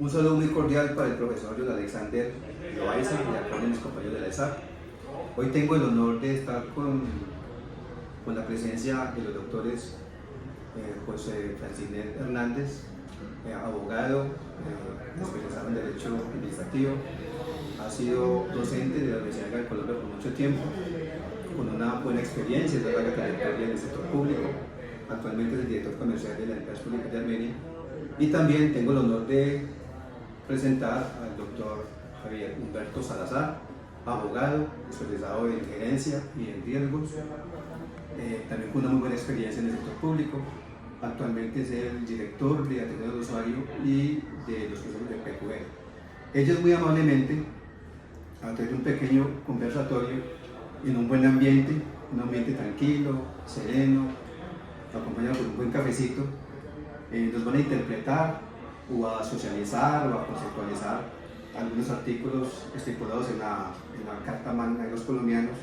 Un saludo muy cordial para el profesor John Alexander Loaiza y a todos mis compañeros de la ESAP. Hoy tengo el honor de estar con la presencia de los doctores José Francinet Hernández, abogado, especializado en Derecho Administrativo. Ha sido docente de la Universidad de Colombia por mucho tiempo, con una buena experiencia, de larga trayectoria en el sector público. Actualmente es el director comercial de la Empresa Pública de Armenia. Y también tengo el honor de presentar al doctor Javier Humberto Salazar, abogado, especializado en gerencia y en riesgos, también con una muy buena experiencia en el sector público. Actualmente es el director de atención al usuario y de los procesos de PQE. Ellos muy amablemente, a través de un pequeño conversatorio, en un buen ambiente, un ambiente tranquilo, sereno, acompañado por un buen cafecito, nos van a interpretar o a socializar o a conceptualizar algunos artículos estipulados en la Carta Magna de los colombianos,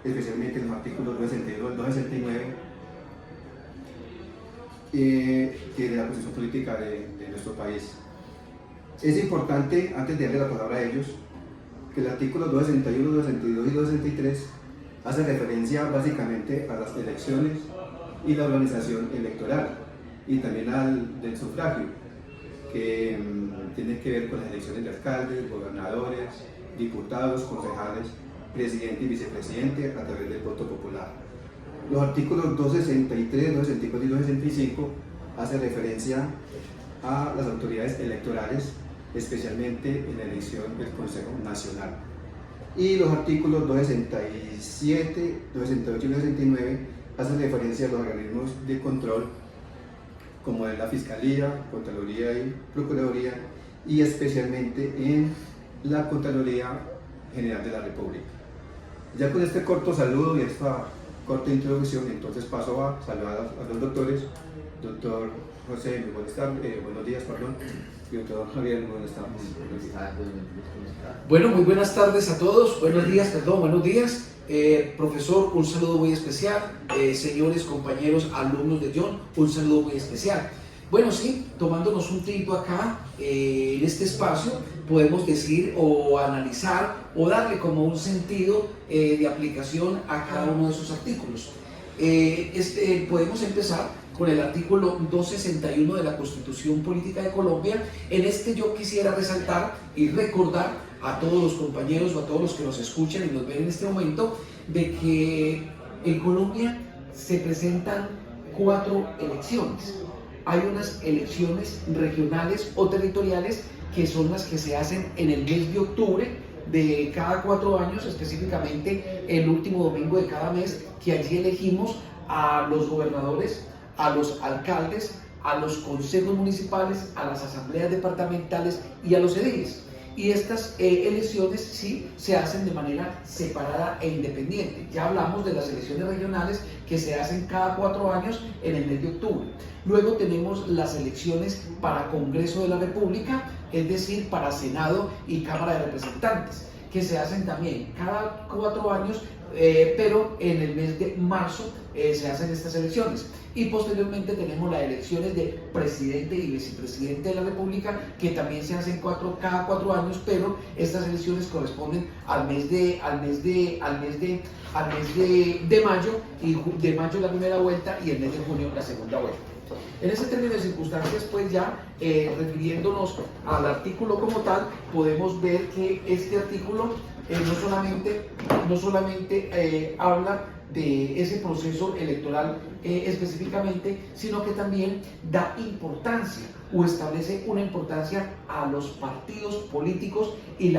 especialmente en los artículos 261 al 269 de la Constitución Política de nuestro país. Es importante, antes de darle la palabra a ellos, que el artículo 261, 262 y 263 hace referencia básicamente a las elecciones y la organización electoral y también del sufragio, que tiene que ver con las elecciones de alcaldes, gobernadores, diputados, concejales, presidente y vicepresidente a través del voto popular. Los artículos 263, 264 y 265 hacen referencia a las autoridades electorales, especialmente en la elección del Consejo Nacional. Y los artículos 267, 268 y 269 hacen referencia a los organismos de control, como es la Fiscalía, Contraloría y Procuraduría, y especialmente en la Contraloría General de la República. Ya con este corto saludo y esta corta introducción, entonces paso a saludar a los doctores. Doctor José, buenos días, y doctor Javier, buenas tardes. Bueno, muy buenas tardes a todos, buenos días. Profesor, un saludo muy especial. Señores compañeros, alumnos de John, un saludo muy especial. Bueno, sí, tomándonos un tiempo acá, en este espacio, podemos decir o analizar o darle como un sentido de aplicación a cada uno de esos artículos. Podemos empezar con el artículo 261 de la Constitución Política de Colombia. En este yo quisiera resaltar y recordar a todos los compañeros o a todos los que nos escuchan y nos ven en este momento de que en Colombia se presentan 4 elecciones. Hay unas elecciones regionales o territoriales que son las que se hacen en el mes de octubre de cada 4 años, específicamente el último domingo de cada mes, que allí elegimos a los gobernadores, a los alcaldes, a los consejos municipales, a las asambleas departamentales y a los ediles. Y estas elecciones sí se hacen de manera separada e independiente. Ya hablamos de las elecciones regionales que se hacen cada 4 años en el mes de octubre. Luego tenemos las elecciones para Congreso de la República, es decir, para Senado y Cámara de Representantes, que se hacen también cada 4 años, pero en el mes de marzo se hacen estas elecciones. Y posteriormente tenemos las elecciones de presidente y vicepresidente de la República, que también se hacen cada 4 años, pero estas elecciones corresponden al mes de mayo, y de mayo la primera vuelta y el mes de junio la segunda vuelta. En ese término de circunstancias, pues ya refiriéndonos al artículo como tal, podemos ver que este artículo no solamente habla de ese proceso electoral específicamente, sino que también da importancia o establece una importancia a los partidos políticos y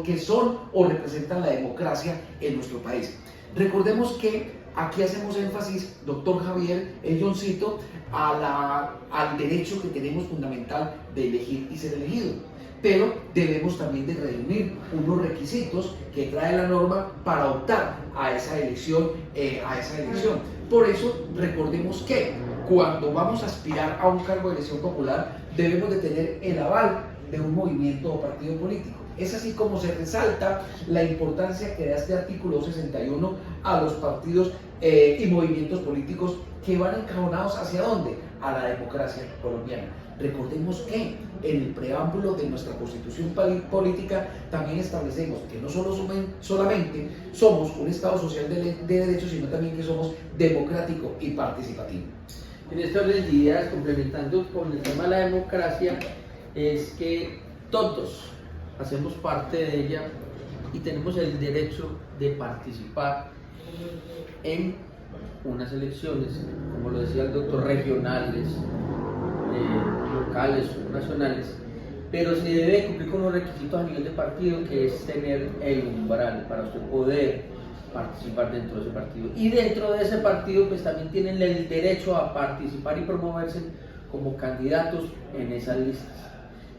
que son o representan la democracia en nuestro país. Recordemos que aquí hacemos énfasis, doctor Javier, Johncito, al derecho que tenemos fundamental de elegir y ser elegido. Pero debemos también de reunir unos requisitos que trae la norma para optar a esa elección. Por eso, recordemos que cuando vamos a aspirar a un cargo de elección popular, debemos de tener el aval de un movimiento o partido político. Es así como se resalta la importancia que da este artículo 61 a los partidos y movimientos políticos que van encaminados ¿hacia dónde? a la democracia colombiana. Recordemos que en el preámbulo de nuestra constitución política también establecemos que no solamente somos un Estado social de derechos, sino también que somos democrático y participativo. En este orden de ideas, complementando con el tema de la democracia, es que todos hacemos parte de ella y tenemos el derecho de participar en unas elecciones, como lo decía el doctor, regionales, locales o nacionales, pero se debe cumplir con los requisitos a nivel de partido, que es tener el umbral para usted poder participar dentro de ese partido. Y dentro de ese partido pues también tienen el derecho a participar y promoverse como candidatos en esas listas.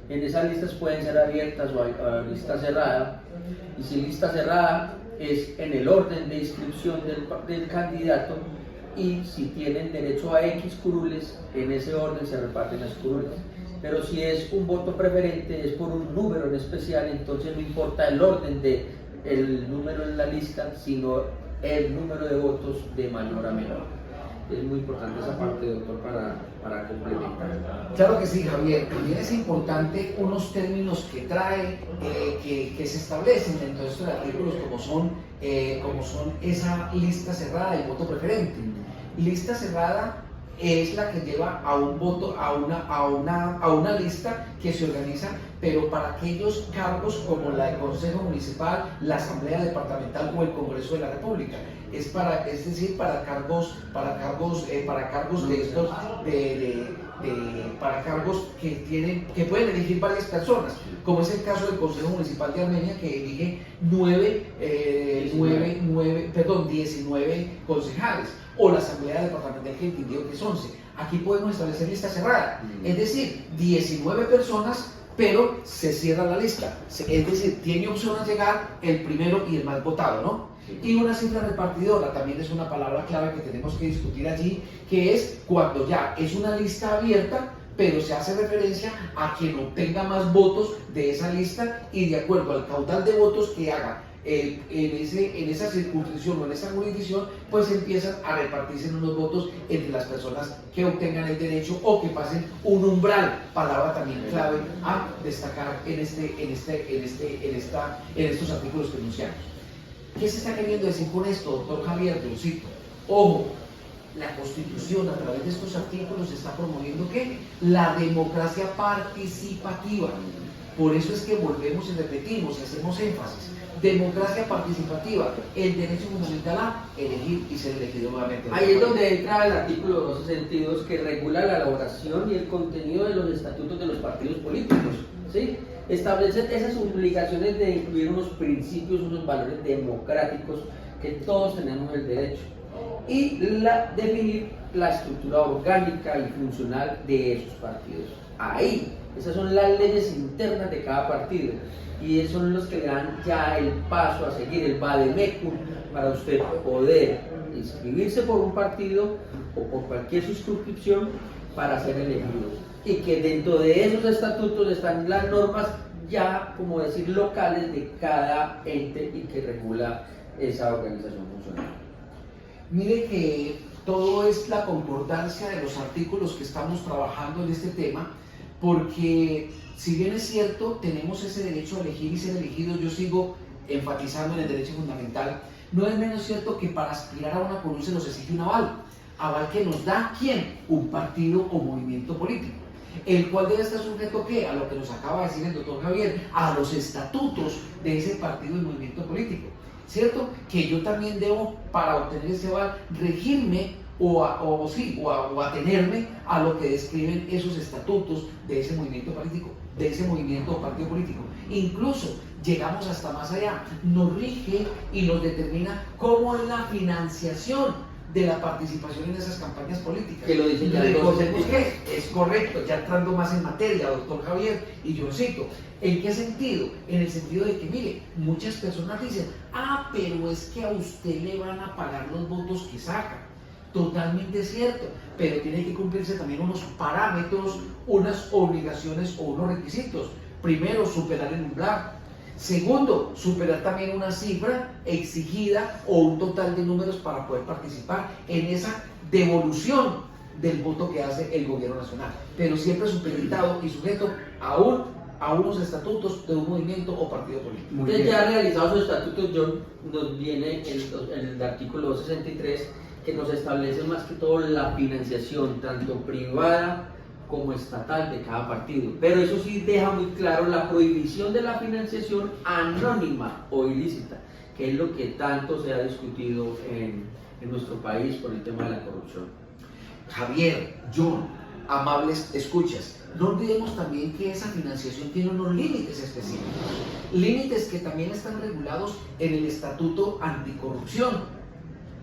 En esas listas pueden ser abiertas o lista cerrada, y si lista cerrada es en el orden de inscripción del candidato, y si tienen derecho a X curules, en ese orden se reparten las curules. Pero si es un voto preferente, es por un número en especial, entonces no importa el orden del número en la lista, sino el número de votos de mayor a menor. Es muy importante esa parte, doctor, para complementar. Claro que sí, Javier. También es importante unos términos que trae, que se establecen dentro de estos artículos, como son esa lista cerrada y voto preferente. Lista cerrada es la que lleva a un voto, a una lista que se organiza, pero para aquellos cargos como la de Consejo Municipal, la Asamblea Departamental o el Congreso de la República. Es decir, para cargos que pueden elegir varias personas, como es el caso del Consejo Municipal de Armenia, que elige 19 concejales, o la Asamblea Departamental, que entendió que es 11. Aquí podemos establecer lista cerrada, es decir, 19 personas, pero se cierra la lista, es decir, tiene opción a llegar el primero y el más votado, ¿no? Y una cifra repartidora también es una palabra clave que tenemos que discutir allí, que es cuando ya es una lista abierta, pero se hace referencia a quien obtenga más votos de esa lista, y de acuerdo al caudal de votos que haga en esa circunscripción o en esa jurisdicción, pues empiezan a repartirse unos votos entre las personas que obtengan el derecho o que pasen un umbral, palabra también clave a destacar en estos artículos que enunciamos. ¿Qué se está queriendo decir con esto, doctor Javier? Yo cito: ojo, la Constitución a través de estos artículos está promoviendo ¿qué? La democracia participativa. Por eso es que volvemos y repetimos y hacemos énfasis: democracia participativa, el derecho fundamental a elegir y ser elegido nuevamente. Ahí es donde entra el artículo 12 sentidos, que regula la elaboración y el contenido de los estatutos de los partidos políticos, ¿sí? Establecen esas obligaciones de incluir unos principios, unos valores democráticos que todos tenemos el derecho, y definir la estructura orgánica y funcional de esos partidos. Ahí, esas son las leyes internas de cada partido, y esos son los que le dan ya el paso a seguir, el vademecum, para usted poder inscribirse por un partido o por cualquier suscripción para ser elegido. Y que dentro de esos estatutos están las normas ya, como decir, locales de cada ente y que regula esa organización funcional. Mire que todo es la concordancia de los artículos que estamos trabajando en este tema, porque si bien es cierto, tenemos ese derecho a elegir y ser elegidos, yo sigo enfatizando en el derecho fundamental, no es menos cierto que para aspirar a una curul se nos exige un aval que nos da ¿quién? Un partido o movimiento político, el cual debe estar sujeto ¿qué? A lo que nos acaba de decir el doctor Javier, a los estatutos de ese partido y movimiento político, ¿cierto? Que yo también debo, para obtener ese aval, regirme o atenerme a lo que describen esos estatutos de ese movimiento político, de ese movimiento o partido político. Incluso llegamos hasta más allá, nos rige y nos determina cómo es la financiación de la participación en esas campañas políticas. Que lo dicen ya. Recordemos que es correcto, ya entrando más en materia, doctor Javier, y yo cito: ¿en qué sentido? En el sentido de que, mire, muchas personas dicen, pero es que a usted le van a pagar los votos que saca. Totalmente cierto, pero tiene que cumplirse también unos parámetros, unas obligaciones o unos requisitos. Primero, superar el umbral. Segundo, superar también una cifra exigida o un total de números para poder participar en esa devolución del voto que hace el gobierno nacional, pero siempre supeditado y sujeto a unos estatutos de un movimiento o partido político. Entonces, ya realizado su estatuto, John, nos viene el artículo 263, que nos establece más que todo la financiación, tanto privada como estatal, de cada partido. Pero eso sí deja muy claro la prohibición de la financiación anónima o ilícita, que es lo que tanto se ha discutido en nuestro país por el tema de la corrupción. Javier, John, amables escuchas, no olvidemos también que esa financiación tiene unos límites específicos, límites que también están regulados en el Estatuto Anticorrupción,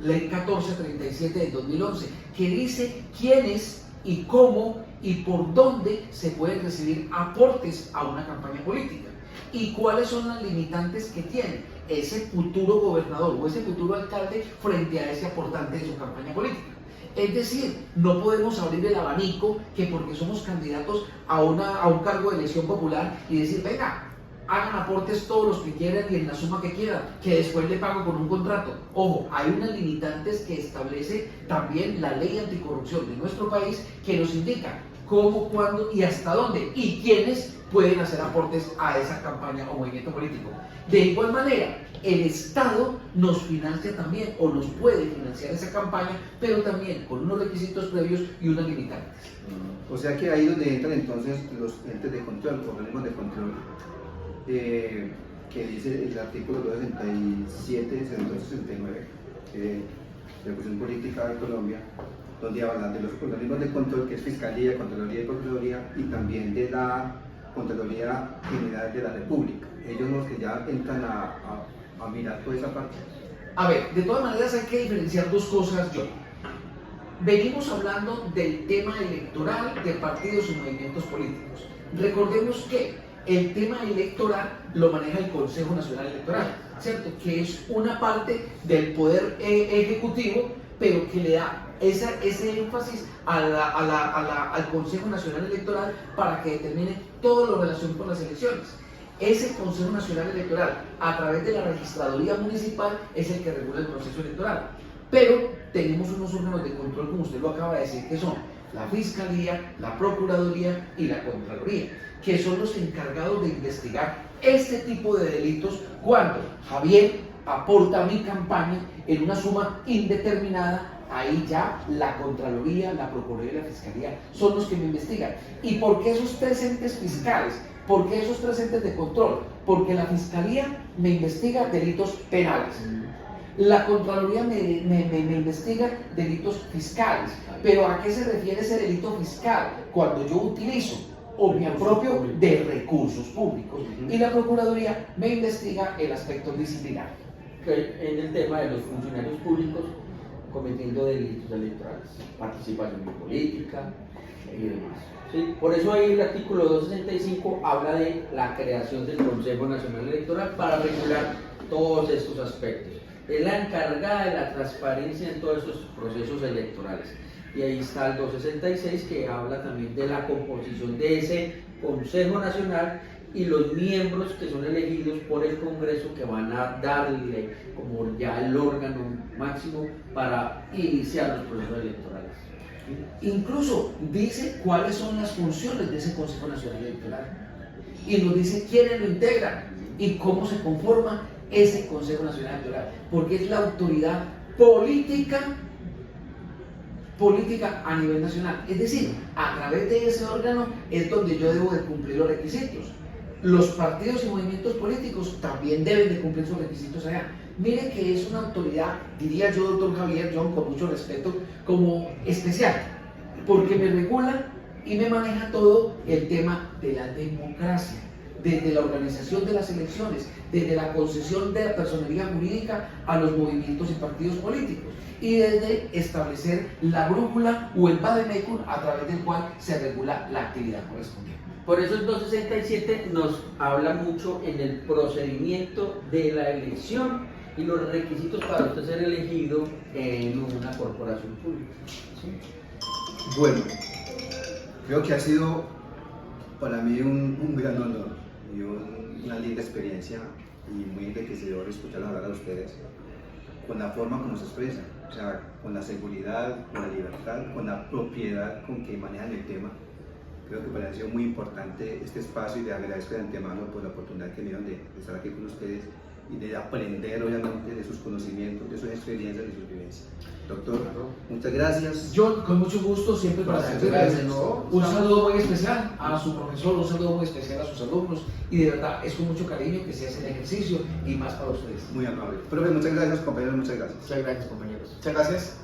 Ley 1437 del 2011, que dice quiénes y cómo y por dónde se pueden recibir aportes a una campaña política y cuáles son las limitantes que tiene ese futuro gobernador o ese futuro alcalde frente a ese aportante de su campaña política. Es decir, no podemos abrir el abanico que porque somos candidatos a un cargo de elección popular y decir, venga, hagan aportes todos los que quieran y en la suma que quieran, que después le pago con un contrato. Ojo, hay unas limitantes que establece también la ley anticorrupción de nuestro país que nos indica cómo, cuándo y hasta dónde y quiénes pueden hacer aportes a esa campaña o movimiento político. De igual manera, el Estado nos financia también o nos puede financiar esa campaña, pero también con unos requisitos previos y unas limitantes. O sea que ahí es donde entran entonces los entes de control, organismos de control, que dice el artículo 267, 269 de la Constitución Política de Colombia, donde hablan de los organismos de control, que es Fiscalía, Contraloría y Procuraduría, y también de la Contraloría General de la República. Ellos son los que ya entran a mirar toda esa parte. A ver, de todas maneras hay que diferenciar dos cosas, John. Venimos hablando del tema electoral de partidos y movimientos políticos. Recordemos que el tema electoral lo maneja el Consejo Nacional Electoral, ¿cierto? Que es una parte del poder ejecutivo, pero que le da ese énfasis al Consejo Nacional Electoral para que determine todo lo relacionado con las elecciones. Ese Consejo Nacional Electoral, a través de la Registraduría Municipal, es el que regula el proceso electoral. Pero tenemos unos órganos de control, como usted lo acaba de decir, que son la Fiscalía, la Procuraduría y la Contraloría, que son los encargados de investigar este tipo de delitos cuando Javier aporta a mi campaña en una suma indeterminada. Ahí ya la Contraloría, la Procuraduría y la Fiscalía son los que me investigan. ¿Y por qué esos tres entes fiscales? ¿Por qué esos tres entes de control? Porque la Fiscalía me investiga delitos penales. La Contraloría me investiga delitos fiscales. ¿Pero a qué se refiere ese delito fiscal? Cuando yo utilizo o me apropio de recursos públicos. Y la Procuraduría me investiga el aspecto disciplinario. En el tema de los funcionarios públicos cometiendo delitos electorales, participación en política y demás. ¿Sí? Por eso ahí el artículo 265 habla de la creación del Consejo Nacional Electoral para regular todos estos aspectos. Es la encargada de la transparencia en todos estos procesos electorales. Y ahí está el 266 que habla también de la composición de ese Consejo Nacional y los miembros que son elegidos por el Congreso, que van a darle como ya el órgano máximo para iniciar los procesos electorales. Incluso dice cuáles son las funciones de ese Consejo Nacional Electoral y nos dice quiénes lo integran y cómo se conforma ese Consejo Nacional Electoral, porque es la autoridad política a nivel nacional. Es decir, a través de ese órgano es donde yo debo de cumplir los requisitos. Los partidos y movimientos políticos también deben de cumplir sus requisitos allá. Mire que es una autoridad, diría yo, doctor Javier, John, con mucho respeto, como especial, porque me regula y me maneja todo el tema de la democracia, desde la organización de las elecciones, desde la concesión de la personería jurídica a los movimientos y partidos políticos, y desde establecer la brújula o el vademecum a través del cual se regula la actividad correspondiente. Por eso el 267 nos habla mucho en el procedimiento de la elección y los requisitos para usted ser elegido en una corporación pública. ¿Sí? Bueno, creo que ha sido para mí un gran honor y una linda experiencia y muy enriquecedor escuchar hablar a ustedes. con la forma como se expresa, o sea, con la seguridad, con la libertad, con la propiedad con que manejan el tema. Creo que para mí ha sido muy importante este espacio y le agradezco de antemano por la oportunidad que me dieron de estar aquí con ustedes y de aprender obviamente de sus conocimientos, de sus experiencias, de sus vivencias. Doctor, muchas gracias. John, con mucho gusto, siempre para Gracias, servirles. gracias, ¿no? Un saludo muy especial a su profesor, un saludo muy especial a sus alumnos y de verdad es con mucho cariño que se hace el ejercicio y más para ustedes. Muy amable. Profe, muchas gracias, compañeros, muchas gracias. Muchas gracias, compañeros. Muchas gracias.